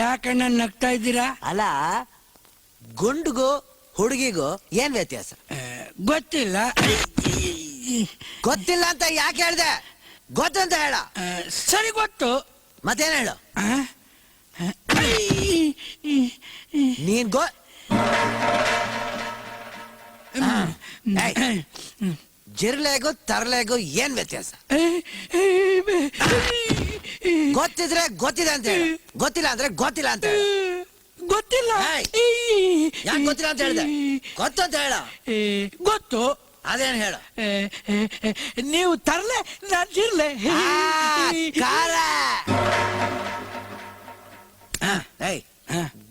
ಯಾಕಣ್ಣ ನಗ್ತಾ ಇದ್ದೀರಾ? ಅಲ್ಲ, ಗುಂಡ್ಗೂ ಹುಡುಗಿಗೂ ಏನ್ ವ್ಯತ್ಯಾಸ? ಗೊತ್ತಿಲ್ಲ. ಗೊತ್ತಿಲ್ಲ ಅಂತ ಯಾಕೆ ಹೇಳ್ದೆ? ಗೊತ್ತಂತ ಹೇಳ. ಸರಿ ಗೊತ್ತು. ಮತ್ತೇನ್ ಹೇಳು? ನೀನ್ ಜಿರ್ಲೆಗೂ ತರ್ಲೆಗೂ ಏನ್ ವ್ಯತ್ಯಾಸ? ಗೊತ್ತಿದ್ರೆ ಗೊತ್ತಿದೆ ಅಂತ ಹೇಳು, ಗೊತ್ತಿಲ್ಲ ಅಂದ್ರೆ ಗೊತ್ತಿಲ್ಲ ಅಂತ ಹೇಳು. ಗೊತ್ತಿಲ್ಲ. ಯಾಕೆ ಗೊತ್ತಿಲ್ಲ ಅಂತ ಹೇಳ್ದೆ? ಗೊತ್ತು ಅಂತ ಹೇಳ. ಗೊತ್ತು. ಅದೇನ್ ಹೇಳು? ನೀವು ತರ್ಲೆ, ನಾನ್ ಜಿರ್ಲೆ.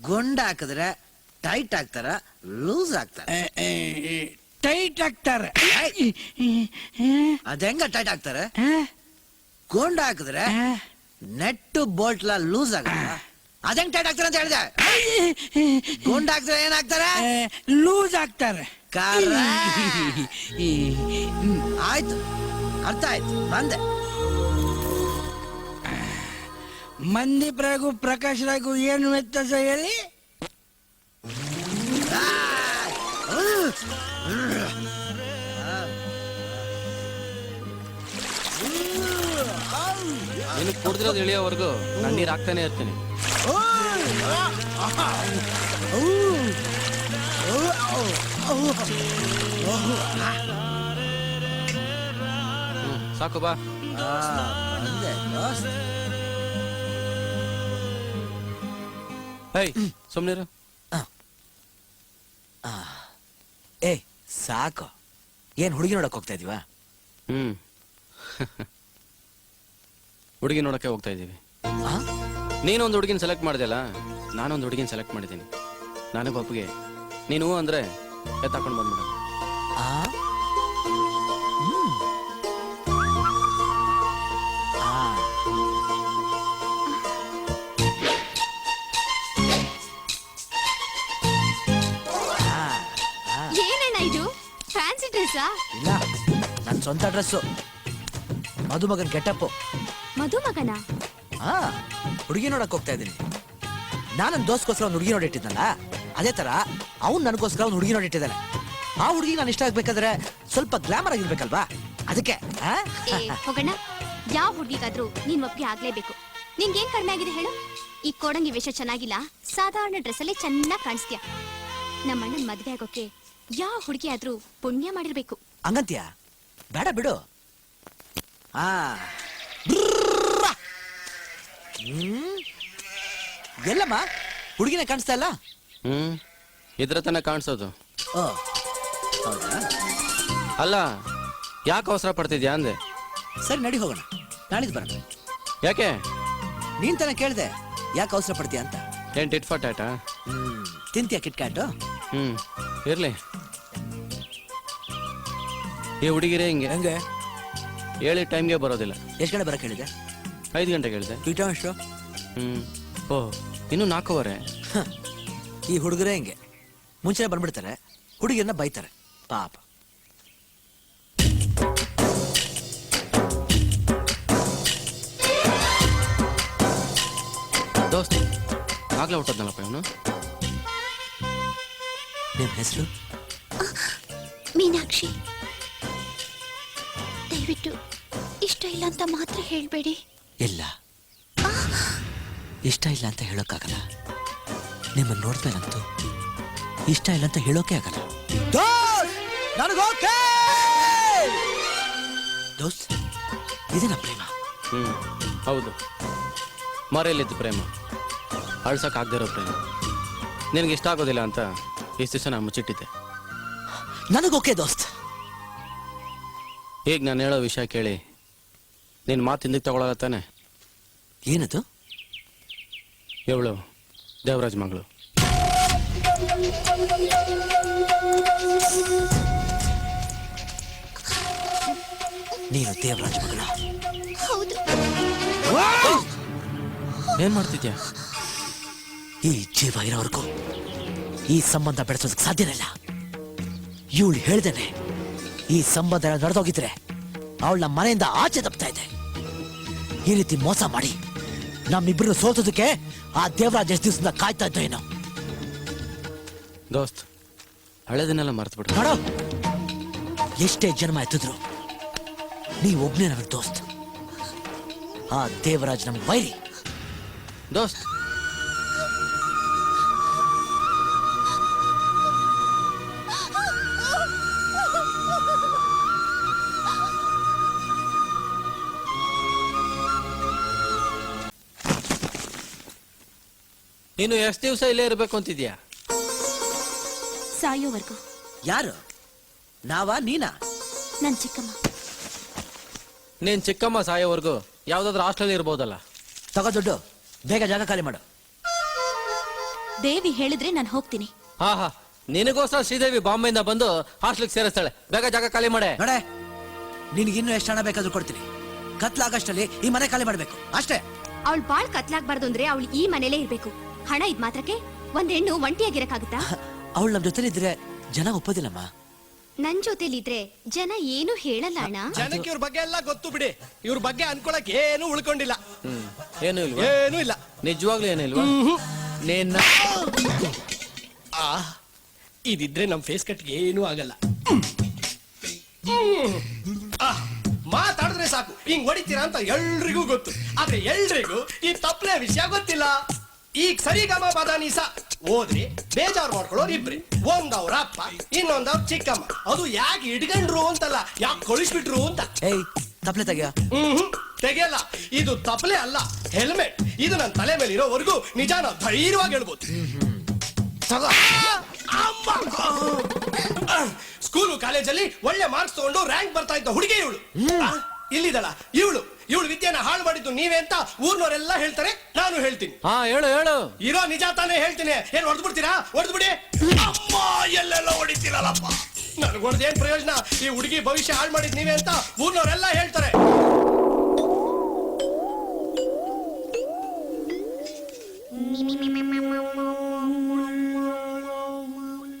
ಗುಂಡ ಹಾಕಿದ್ರೆ ಟೈಟ್ ಆಗ್ತಾರ, ಲೂಸ್ ಆಗ್ತಾರ? ಟೈಟ್ ಆಗ್ತಾರೆ. ಅದ ಹೆಂಗ ಟೈಟ್ ಆಗ್ತಾರೆ? ಗುಂಡ ಹಾಕಿದ್ರೆ ನೆಟ್ಟು ಬೋಲ್ಟ್ಲ ಲೂಸ್ ಆಗಲ್ಲ. ಅದಂಗ್ ಟೈಟ್ ಆಗ್ತಾರೆ ಅಂತ ಹೇಳಿದೆ. ಗುಂಡ ಹಾಕಿದ್ರೆ ಏನಾಗ್ತಾರೆ? ಲೂಸ್ ಆಗ್ತಾರೆ. ಆಯ್ತು, ಅರ್ಥ ಆಯ್ತು, ಬಂದೆ. ಮಂದೀಪ್ ರಾಗು ಪ್ರಕಾಶ್ ರಾಗು ಏನು ವ್ಯತ್ಯಾಸ ಹೇಳಿ? ನೀನು ಕುಡಿದಿರೋದು ಇಳಿಯೋವರೆಗೂ ನಾನು ನೀರು ಹಾಕ್ತಾನೆ ಇರ್ತೀನಿ. ಸಾಕು ಬಾ. ಸುಮ್ನಿರು. ಏ ಸಾಕು, ಏನ್ ಹುಡುಗಿ ನೋಡಕ್ ಹೋಗ್ತಾ ಇದೀವಾ? ಹುಡುಗಿ ನೋಡಕ್ಕೆ ಹೋಗ್ತಾ ಇದೀವಿ. ನೀನೊಂದು ಹುಡುಗಿನ ಸೆಲೆಕ್ಟ್ ಮಾಡಿದೆಲ್ಲ, ನಾನೊಂದು ಹುಡುಗಿನ ಸೆಲೆಕ್ಟ್ ಮಾಡಿದ್ದೀನಿ. ನನಗೆ ಒಪ್ಪಿಗೆ ನೀನು ಅಂದ್ರೆ ಎತ್ತಾಕೊಂಡು ಬಂದ್ಬಿಡ. ಏನಣ್ಣ ಇದು? Fancy dress? ಇಲ್ಲ, ನನ್ನ ಸ್ವಂತ ಡ್ರೆಸ್ಸು. ಮಧುಮಗನ್ ಕೆಟ್ಟಪ್ಪು. ಮಧುಮಗನ? ಹುಡುಗಿ ನೋಡಕ್ ಹೋಗ್ತಾ ಇದ್ದೀನಿ. ನಾನನ್ ದೋಸ್ಗೋಸ್ಕರ ಒಂದು ಹುಡುಗಿ ನೋಡಿಟ್ಟಿದ್ನಲ್ಲ, ಅದೇ ತರ ಅವ್ನು ನನಗೋಸ್ಕರ ಒಂದು ಹುಡುಗಿ ನೋಡಿಟ್ಟಿದ್ದಾನೆ. ಆ ಹುಡುಗಿ ನಾನು ಇಷ್ಟ ಆಗ್ಬೇಕಾದ್ರೆ ಸ್ವಲ್ಪ ಗ್ಲಾಮರ್ ಆಗಿರ್ಬೇಕಲ್ವಾ, ಅದಕ್ಕೆ. ಹೋಗಣ್ಣ, ಯಾವ ಹುಡುಗಿಗಾದ್ರೂ ನೀನ್ ಒಪ್ಪಿಗೆ ಆಗ್ಲೇಬೇಕು. ನಿನ್ಗೇನ್ ಕಡಿಮೆ ಆಗಿದೆ ಹೇಳು? ಈ ಕೋಡಂಗಿ ವೇಷ ಚೆನ್ನಾಗಿಲ್ಲ, ಸಾಧಾರಣ ಡ್ರೆಸ್ ಅಲ್ಲಿ ಚೆನ್ನಾಗಿ ಕಾಣಿಸ್ತೀಯ. ನಮ್ಮಣ್ಣನ್ ಮದ್ವೆ ಆಗೋಕೆ ಯಾವ ಹುಡುಗಿ ಆದ್ರೂ ಪುಣ್ಯ ಮಾಡಿರ್ಬೇಕು. ಹಂಗಂತೀಯ? ಬೇಡ ಬಿಡು. ಎಲ್ಲಮ್ಮ ಹುಡುಗಿನ ಕಾಣಿಸ್ತಾ ಇಲ್ಲ? ಇದ್ರ ತನ ಕಾಣಿಸೋದು. ಅಲ್ಲ, ಯಾಕೆ ಅವಸರ ಪಡ್ತಿದ್ಯಾ ಅಂದೆ. ಸರಿ ನಡಿ ಹೋಗೋಣ, ನಾಳಿದ್ದು ಬರೋಣ. ಯಾಕೆ? ನೀನ್ ತನ ಕೇಳ್ದೆ ಯಾಕೆ ಅವಸರ ಪಡ್ತೀಯ ಅಂತ. ಏನ್ ಟಿಟ್ ಫಾಟ್ ಆಯ್ತಾ? ತಿಂತೀಯ ಕಿಟ್ಕ್ಯಾಟು? ಇರ್ಲಿ. ಈ ಹುಡುಗಿರೇ ಹಿಂಗೆ ಹೆಂಗೆ ಹೇಳಿ ಟೈಮ್ಗೆ ಬರೋದಿಲ್ಲ. ಎಷ್ಟು ಗಂಟೆ ಬರಕ್ಕೆ ಹೇಳಿದೆ? 5 ಗಂಟೆಗೆ ಹೇಳಿದೆ. ಎಷ್ಟು? ಓಹ್, ಇನ್ನು 4:15. ಈ ಹುಡುಗರೇ ಹಿಂಗೆ ಮುಂಚೆ ಬಂದ್ಬಿಡ್ತಾರೆ, ಹುಡುಗಿಯನ್ನ ಬೈತಾರೆ ಪಾಪ. ದೋಸ್ತ್ ಆಗ್ಲೇ ಹುಟ್ಟದ್ನಲ್ಲಪ್ಪ ಇವನು. ನಿಮ್ ಹೆಸರು? ಮೀನಾಕ್ಷಿ. ದಯವಿಟ್ಟು ಇಷ್ಟ ಇಲ್ಲ ಅಂತ ಮಾತ್ರ ಹೇಳ್ಬೇಡಿ. ಇಲ್ಲ, ಇಷ್ಟ ಇಲ್ಲ ಅಂತ ಹೇಳೋಕ್ಕಾಗಲ್ಲ. ನಿಮ್ಮನ್ನು ನೋಡಿದ್ಮೇಲಂತೂ ಇಷ್ಟ ಇಲ್ಲ ಅಂತ ಹೇಳೋಕೆ ಆಗಲ್ಲ. ದೋಸ್ತ್, ಇದೇನಾ ಪ್ರೇಮ? ಹೌದು, ಮರೆಯಲ್ಲಿದ್ದು ಪ್ರೇಮ, ಅಳ್ಸಕ್ ಆಗದಿರೋ ಪ್ರೇಮ. ನಿನಗೆ ಇಷ್ಟ ಆಗೋದಿಲ್ಲ ಅಂತ ಇಷ್ಟು ದಿವಸ ನಾನು ಮುಚ್ಚಿಟ್ಟಿದ್ದೆ. ನನಗೋಕೆ ದೋಸ್ತ್. ಈಗ ನಾನು ಹೇಳೋ ವಿಷಯ ಕೇಳಿ ನಿನ್ನ ಮಾತು ಹಿಂದಕ್ಕೆ ತಗೊಳತ್ತಾನೆ. ಏನದು? ಇವಳು ದೇವರಾಜ್ ಮಗಳು. ನೀನು ದೇವರಾಜ್ ಮಗಳ? ಹೌದು. ಏನ್ ಮಾಡ್ತಿದ್ಯಾ? ಈ ಜೀವ ಇರೋವರೆಗೂ ಈ ಸಂಬಂಧ ಬೆಳೆಸೋದಕ್ಕೆ ಸಾಧ್ಯನೇ ಇಲ್ಲ. ಇವಳು ಹೇಳ್ದೇನೆ ಈ ಸಂಬಂಧ ನಡೆದೋಗಿದ್ರೆ ಅವಳ ಮನೆಯಿಂದ ಆಚೆ ತಪ್ತಾ ಇದೆ. ಈ ರೀತಿ ಮೋಸ ಮಾಡಿ ನಮ್ಮಿಬ್ರು ಸೋತೋದಕ್ಕೆ ಆ ದೇವರಾಜ್ ಎಷ್ಟು ದಿವಸದಿಂದ ಕಾಯ್ತಾ ಇದ್ದ ಏನೋ. ದೋಸ್ತ್ ಹಳೆದನ್ನೆಲ್ಲ ಮರ್ತು ಬಿಡು. ನೋಡು, ಎಷ್ಟೇ ಜನ್ಮ ಎತ್ತಿದ್ರು ನೀವ್ ಒಬ್ನೇ ನಮಗ್ ದೋಸ್ತ್. ಆ ದೇವರಾಜ್ ನಮ್ಗೆ ವೈರಿ. ದೋಸ್ತ್ ನೀನು ಎಷ್ಟು ದಿವಸ ಇಲ್ಲೇ ಇರ್ಬೇಕು ಅಂತಿದ್ಯಾ? ಸಾಯೋವರೆಗೂ. ಯಾರು? ನಾವಾ ನೀನಾ? ನನ್ ಚಿಕ್ಕಮ್ಮ. ನೀನ್ ಚಿಕ್ಕಮ್ಮ ಸಾಯೋವರೆಗೂ ಯಾವ್ದಾದ್ರು ಹಾಸ್ಟೆಲ್ ಇರ್ಬೋದಲ್ಲ. ತಗೋ ದುಡ್ಡು, ಬೇಗ ಜಾಗ ಖಾಲಿ ಮಾಡು. ದೇವಿ ಹೇಳಿದ್ರೆ ನಾನು ಹೋಗ್ತೀನಿ. ಹಾ ಹಾ, ನಿನಗೋಸ್ಕರ ಶ್ರೀದೇವಿ ಬಾಂಬೆಯಿಂದ ಬಂದು ಹಾಸ್ಟೆಲ್ಗೆ ಸೇರಿಸ್ತಾಳೆ. ಬೇಗ ಜಾಗ ಖಾಲಿ ಮಾಡೆ. ನೋಡೆ, ನಿನ್ಗಿನ್ನೂ ಎಷ್ಟು ಹಣ ಬೇಕಾದ್ರೂ ಕೊಡ್ತೀನಿ. ಕತ್ಲಾಗಷ್ಟಲ್ಲಿ ಈ ಮನೆ ಖಾಲಿ ಮಾಡ್ಬೇಕು ಅಷ್ಟೇ. ಅವಳು ಬಾಳ್ ಕತ್ಲಾಗ್ಬಾರ್ದು ಅಂದ್ರೆ ಅವಳು ಈ ಮನೇಲೇ ಇರ್ಬೇಕು. ಹಣ ಇದ್ ಮಾತ್ರಕ್ಕೆ ಒಂದ್ ಹೆಣ್ಣು ಒಂಟಿಯಾಗಿರಕ್ಕಾಗುತ್ತಾ? ಅವಳು ನಮ್ ಜೊತೆ ಇದ್ರೆ ಜನ ಒಪ್ಪೋದಿಲ್ಲಮ್ಮ. ನನ್ ಜೊತೆಲಿದ್ರೆ ಜನ ಏನು ಹೇಳಲ್ಲ ಅಣ್ಣ. ಜನಕ್ಕೆ ಇವ್ರ ಬಗ್ಗೆ ಎಲ್ಲ ಗೊತ್ತು ಬಿಡಿ. ಇವ್ರ ಬಗ್ಗೆ ಅನ್ಕೊಳಕ್ ಏನು ಉಳ್ಕೊಂಡಿಲ್ಲ. ಏನು ಇಲ್ವಾ? ಏನೂ ಇಲ್ಲ. ನಿಜವಾಗ್ಲೂ ಏನು ಇಲ್ವಾ? ನೀನ್ ಇದಿದ್ರೆ ನಮ್ ಫೇಸ್ ಕಟ್ಗೆ ಏನೂ ಆಗಲ್ಲ. ಮಾತಾಡಿದ್ರೆ ಸಾಕು ಹಿಂಗ್ ಹೊಡಿತೀರಾ ಅಂತ ಎಲ್ರಿಗೂ ಗೊತ್ತು. ಆದ್ರೆ ಎಲ್ರಿಗೂ ಈ ತಪ್ಪಲೆ ವಿಷಯ ಗೊತ್ತಿಲ್ಲ. ಈಗ ಸರಿಗಮ ಬದಾನಿಸ ಓದ್ರಿ ಬೇಜಾರು ಮಾಡ್ಕೊಳ್ಳೋರು ಇಬ್ರಿ. ಒಂದವ್ರ ಅಪ್ಪ, ಇನ್ನೊಂದವ್ರ ಚಿಕ್ಕಮ್ಮ. ಅದು ಯಾಕೆ ಇಟ್ಕೊಂಡ್ರು ಅಂತಲ್ಲ, ಯಾಕೆ ಕಳಿಸ್ಬಿಟ್ರು ಅಂತ. ಏಯ್, ತಪ್ಲೆ ತೆಗಿಯ. ತೆಗೆಯಲ್ಲ. ಇದು ತಪ್ಪಲೆ ಅಲ್ಲ, ಹೆಲ್ಮೆಟ್. ಇದು ನನ್ನ ತಲೆ ಮೇಲೆ ಇರೋವರೆಗೂ ನಿಜಾನ ಧೈರ್ಯವಾಗಿ ಹೇಳ್ಬೋದು. ಸ್ಕೂಲು ಕಾಲೇಜಲ್ಲಿ ಒಳ್ಳೆ ಮಾರ್ಕ್ಸ್ ತಗೊಂಡು ರ್ಯಾಂಕ್ ಬರ್ತಾ ಇದ್ದ ಹುಡುಗಿ ಇವಳು. ಇಲ್ಲಿದಳ ಇವಳು ವಿದ್ಯೆನ ಹಾಳು ಮಾಡಿದ್ದು ನೀವೇ ಅಂತ ಊರ್ನವರೆಲ್ಲ ಹೇಳ್ತಾರೆ, ನಾನು ಹೇಳ್ತೀನಿ. ಹಾ, ಹೇಳು ಹೇಳು. ಇರೋ ನಿಜ ತಾನೇ ಹೇಳ್ತೀನಿ. ಏನ್ ಹೊಡೆದು ಬಿಡ್ತೀರಾ? ಹೊಡೆದು ಬಿಡಿ. ಅಮ್ಮ, ಎಲ್ಲೆಲ್ಲ ಹೊಡಿತೀರಲ್ಲಪ್ಪ. ನನಗೆ ಹೊಡೆದ ಏನ್ ಪ್ರಯೋಜನ? ಈ ಹುಡುಗಿ ಭವಿಷ್ಯ ಹಾಳು ಮಾಡಿದ್ ನೀವೇ ಅಂತ ಊರ್ನವರೆಲ್ಲ ಹೇಳ್ತಾರೆ.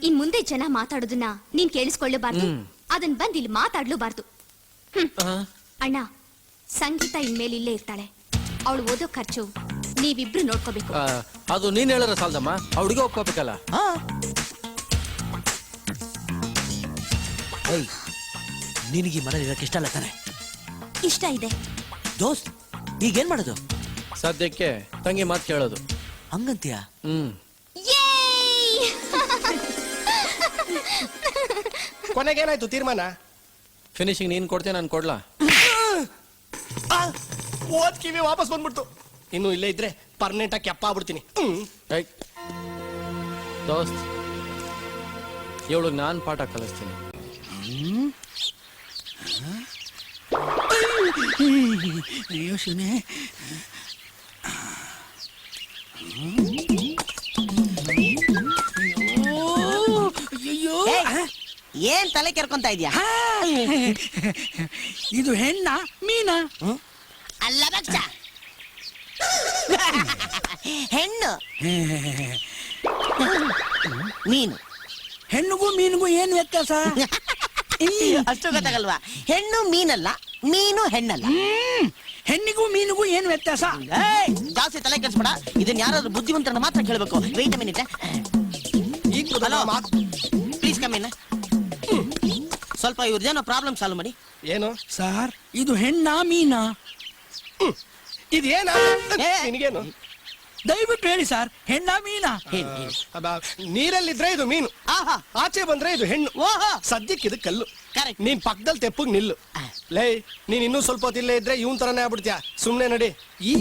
ಇನ್ ಮುಂದೆ ಜನ ಮಾತಾಡೋದನ್ನ ನೀನ್ ಕೇಳಿಸ್ಕೊಳ್ಳಬಾರ್ದು. ಅದನ್ ಬಂದ್ ಇಲ್ಲಿ ಮಾತಾಡ್ಲೂಬಾರ್ದು. ಅಣ್ಣ, ಸಂಗೀತ ಇನ್ಮೇಲೆ ಇಲ್ಲೇ ಇರ್ತಾಳೆ. ಅವಳು ಓದೋ ಖರ್ಚು ನೀವಿಬ್ರು ನೋಡ್ಕೋಬೇಕು. ಅದು ನೀನ್ ಹೇಳಿದ್ರೆ ಸಾಲದಮ್ಮ, ಹುಡುಗಿ ಒಪ್ಕೋಬೇಕಲ್ಲ. ಏಯ್, ನಿನಗೆ ಮನೇಲಿ ಇರಕ್ಕೆ ಇಷ್ಟ ಅಲ್ಲ ತಾನೆ? ಇಷ್ಟ ಇದೆ. ದೋಸ್ತ್, ಈಗೇನ್ ಮಾಡೋದು? ಸದ್ಯಕ್ಕೆ ತಂಗಿ ಮಾತು ಕೇಳೋದು. ಹಂಗಂತೀಯ? ಕೊನೆಗೇನಾಯ್ತು ತೀರ್ಮಾನ? ಫಿನಿಶಿಂಗ್ ನೀನ್ ಕೊಡ್ತೇನೆ, ನಾನು ಕೊಡ್ಲಾ? ಓದ್ ಕಿವಿ ವಾಪಸ್ ಬಂದ್ಬಿಡ್ತು. ಇನ್ನು ಇಲ್ಲೇ ಇದ್ರೆ ಪರ್ಮನೆಂಟ್ ಆಗಿ ಕೆಪ್ಪ ಆಗ್ಬಿಡ್ತೀನಿ. ದೋಸ್ತ್, ಇವಳಿಗೆ ನಾನ್ ಪಾಠ ಕಲಿಸ್ತೀನಿ. ಯೋಚನೆ ಅಯ್ಯೋ, ಏನ್ ತಲೆ ಕೆರ್ಕೊಂತ ಇದ್ಯಾ? ಇದು ಹೆಣ್ಣ ಮೀನಾ? ಅಲ್ಲ ಬಚ್ಚ, ಹೆಣ್ಣು ಮೀನು. ಹೆಣ್ಣಿಗೂ ಮೀನಿಗೂ ಏನು ವ್ಯತ್ಯಾಸ? ಅಷ್ಟು ಗೊತ್ತಾಗಲ್ವಾ? ಹೆಣ್ಣು ಮೀನಲ್ಲ, ಮೀನು ಹೆಣ್ಣಲ್ಲ. ಹೆಣ್ಣಿಗೂ ಮೀನಿಗೂ ಏನು ವ್ಯತ್ಯಾಸ? ಏಯ್, ಜಾಸ್ತಿ ತಲೆ ಕೆಡಿಸ್ಬೇಡ. ಇದನ್ನ ಯಾರಾದ್ರೂ ಬುದ್ಧಿವಂತರನ್ನ ಮಾತ್ರ ಕೇಳಬೇಕು. Wait a minute. Hello, please come in. ಸ್ವಲ್ಪ ಇವ್ರದೇನೋ ಪ್ರಾಬ್ಲಮ್ ಸಾಲ್ವ್ ಮಾಡಿ. ಏನು ಸಾರ್, ಇದು ಹೆಣ್ಣ ಮೀನಾ? ಇದೇನ ನಿನಗೇನು? ದಯವಿಟ್ಟು ಹೇಳಿ ಸರ್, ಹೆಣ್ಣ ಮೀನಾ? ನೀರಲ್ಲಿದ್ರೆ ಇದು ಮೀನು, ಆಚೆ ಬಂದ್ರೆ ಇದು ಹೆಣ್ಣು. ಓಹೋ, ಸದ್ಯಕ್ಕೆ ಇದು ಕಲ್ಲು. ಕರೆಕ್ಟ್. ನೀನ್ ಪಕ್ಕದಲ್ಲಿ ತೆಪ್ಪಗ್ ನಿಲ್ಲು. ಲೇ, ನೀನ್ ಇನ್ನೂ ಸ್ವಲ್ಪ ಹೊತ್ತು ಇಲ್ಲೇ ಇದ್ರೆ ಇವನ್ ತರನೇ ಆಗ್ಬಿಡ್ತೀಯ. ಸುಮ್ನೆ ನಡಿ. ಈ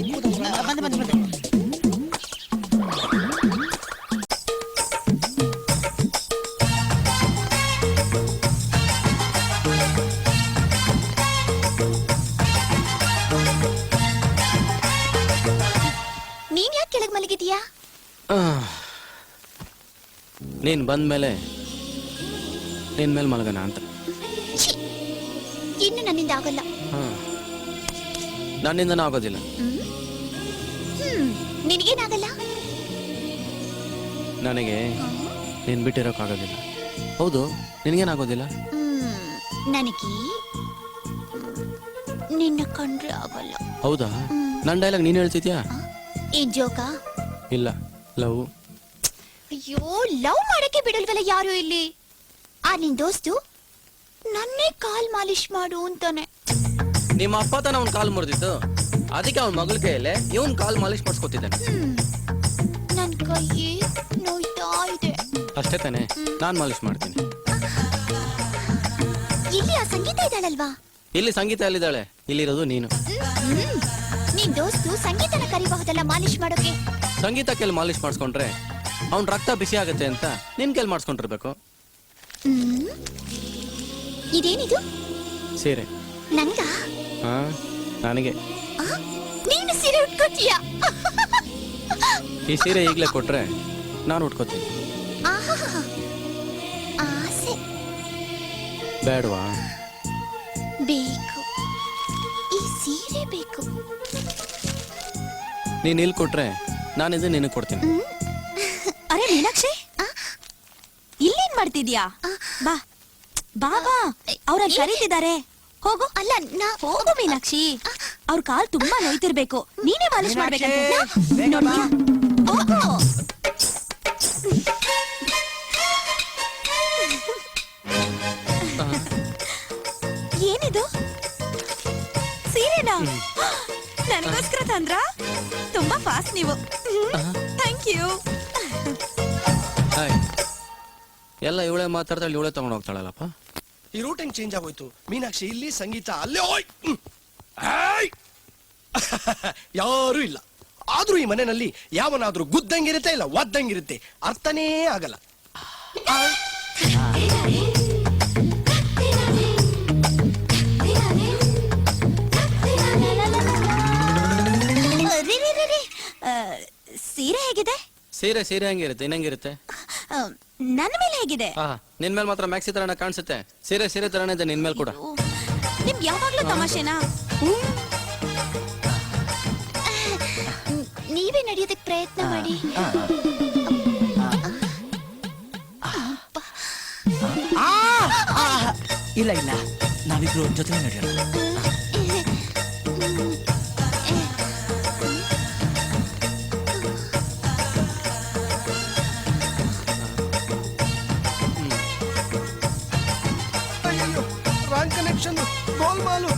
ಬಂದೆ ಬಂದೆ ಬಂದೆ. ನೀನ್ ಯಾಕೆ ಕೆಳಗ್ ಮಲಗಿದೀಯಾ? ನೀನ್ ಬಂದ್ಮೇಲೆ ನಿನ್ ಮೇಲೆ ಮಲಗನ ಅಂತ. ಇನ್ನು ನನ್ನಿಂದ ಆಗಲ್ಲ. ನನ್ನಿಂದನೂ ಆಗೋದಿಲ್ಲ. ನಿನಗೇನಾಗಲ್ಲ? ನನಗೆ ನೀನ್ ಬಿಟ್ಟಿರೋಕ್ಕಾಗೋದಿಲ್ಲ. ಹೌದು, ನಿನಗೇನಾಗೋದಿಲ್ಲ? ನನಗೆ ನಿನ್ನ ಕಂಡ್ರೆ ಆಗಲ್ಲ. ಹೌದಾ? ನನ್ನ ಡೈಲಾಗ್ ನೀನ್ ಹೇಳ್ತಿದ್ಯಾ? ಏನ್ ಜೋಕಾ? ಇಲ್ಲ, ಲವ್. ಅಯ್ಯೋ, ಲವ್ ಮಾಡಕ್ಕೆ ಬಿಡಲ್ವಲ್ಲ ಯಾರು ಇಲ್ಲಿ. ಆ ನಿನ್ ದೋಸ್ತು ನನ್ನೇ ಕಾಲ್ ಮಾಲಿಶ್ ಮಾಡು ಅಂತಾನೆ. ನಿಮ್ಮ ಅಪ್ಪ ತಾನ ಅವ್ನ್ ಕಾಲ್ ಮುರಿದಿತ್ತು, ಅದಕ್ಕೆ ಅವ್ನ ಮಗಳ ಕೈಯಲ್ಲೇ ಇವನ್ ಕಾಲ್ ಮಾಲಿಶ್ ಮಾಡಿಸ್ಕೊತಿದ್ದಾನೆ. ನನ್ ಕೈ ನೋಯ್ತಾ ಇದೆ. ಅಷ್ಟೇ ತಾನೆ, ನಾನ್ ಮಾಲಿಶ್ ಮಾಡ್ತೀನಿ. ಇಲ್ಲಿ ಆ ಸಂಗೀತ ಇದ್ದಾಳಲ್ವಾ? ಇಲ್ಲಿ ಸಂಗೀತ ಎಲ್ಲಿದ್ದಾಳೆ? ಇಲ್ಲಿರೋದು ನೀನು. ನಿನ್ ದೋಸ್ತು ಸಂಗೀತನ ಕರಿಬಹುದಲ್ಲ ಮಾಲಿಶ್ ಮಾಡೋಕೆ? ಸಂಗೀತ ಕೆಲ್ ಮಾಲಿಶ್ ಮಾಡಿಸ್ಕೊಂಡ್ರೆ ಅವ್ನ್ ರಕ್ತ ಬಿಸಿ ಆಗತ್ತೆ ಅಂತ ನಿನ್ ಕೆಲ್ ಮಾಡಿಸ್ಕೊಂಡಿರ್ಬೇಕು. ಇದೇನಿದು? ಸೀರೆ. ನಂಗ? ಹಾ, ನನಗೆ. ನೀನು ಸೀರೆ ಉಟ್ಕೋತೀಯಾ? ಈ ಸೀರೆ ಈಗ್ಲೇ ಕೊಟ್ರೆ ನಾನು ಉಟ್ಕೋತೀನಿ. ಆಸೆ ಬೇಡವಾ? ಬೇಕು, ಈ ಸೀರೆ ಬೇಕು. ನೀನ್ ಇಲ್ಲಿ ಕೊಟ್ರೆ ನಾನು ಇದು ನಿನಗೆ ಕೊಡ್ತೀನಿ. ಅರೆ ಮೀನಾಕ್ಷಿ, ಇಲ್ಲೇನ್ ಮಾಡ್ತಿದ್ಯಾ? ಬಾ ಬಾ ಬಾ, ಅವ್ರ ಕರೀತಿದ್ದಾರೆ. ಹೋಗು. ಅಲ್ಲ, ಹೋಗು ಮೀನಾಕ್ಷಿ, ಅವ್ರ ಕಾಲ್ ತುಂಬಾ ನೋಯ್ತಿರ್ಬೇಕು, ನೀನೇ ಮಾಲಿಶ್ ಮಾಡ್ಬೇಕಂತ. ಬೇಗ ಬಾ. ಹೋಗು. ಏನಿದು? ಸೀರೆನಾ? ನನಗೋಸ್ಕರ ತಂದ್ರ? ತುಂಬಾ ಫಾಸ್ಟ್ ನೀವು. Thank you. ಹಾಯ್. ಎಲ್ಲ ಇವಳೇ ಮಾತಾಡ್ತಾಳೆ, ಇವಳೇ ತಗೊಂಡು ಹೋಗ್ತಾಳಲ್ಲಪ್ಪ. ಈ ರೂಟಿಂಗ್ ಚೇಂಜ್ ಆಗೋಯ್ತು. ಮೀನಾಕ್ಷಿ ಇಲ್ಲಿ, ಸಂಗೀತ ಅಲ್ಲೇ. ಓಯ್ ಹಾಯ್. ಯಾರು ಇಲ್ಲ. ಆದ್ರೂ ಈ ಮನೆಯಲ್ಲಿ ಯಾವನಾದ್ರೂ ಗುದ್ದಂಗಿರುತ್ತೆ, ಇಲ್ಲ ಒದ್ದಂಗಿರುತ್ತೆ, ಅರ್ಥನೇ ಆಗಲ್ಲ. ರೀ, ರೀ, ರೀ, ರೀ. ಸೀರೆ ಹೇಗಿದೆ? ಸೀರೆ ಸೀರೆ ಹಂಗಿರುತ್ತೆ, ಇನ್ನಂಗಿರುತ್ತೆ. ನನ್ನ ಮೇಲೆ ಹೇಗಿದೆ? ನಿನ್ ಮೇಲೆ ಮಾತ್ರ ಮ್ಯಾಕ್ಸಿ ತರನ ಕಾಣಿಸುತ್ತೆ, ಸೀರೆ ಸೀರೆ ತರನೇ ಇದೆ ನಿನ್ ಮೇಲೆ ಕೂಡ. ನಿಮ್ಗೆ ಯಾವಾಗ್ಲೂ ತಮಾಷೆನಾ? ನೀವೇ ನಡೆಯೋದಕ್ಕೆ ಪ್ರಯತ್ನ ಮಾಡಿ. ಇಲ್ಲ ಇಲ್ಲ, ನಾವಿಬ್ರು ಜೊತೆ ನಡೆಯೋಣ. ಅಯ್ಯೋ, ರಾಂಗ್ ಕನೆಕ್ಷನ್, ಗೋಲ್ಮಾಲು.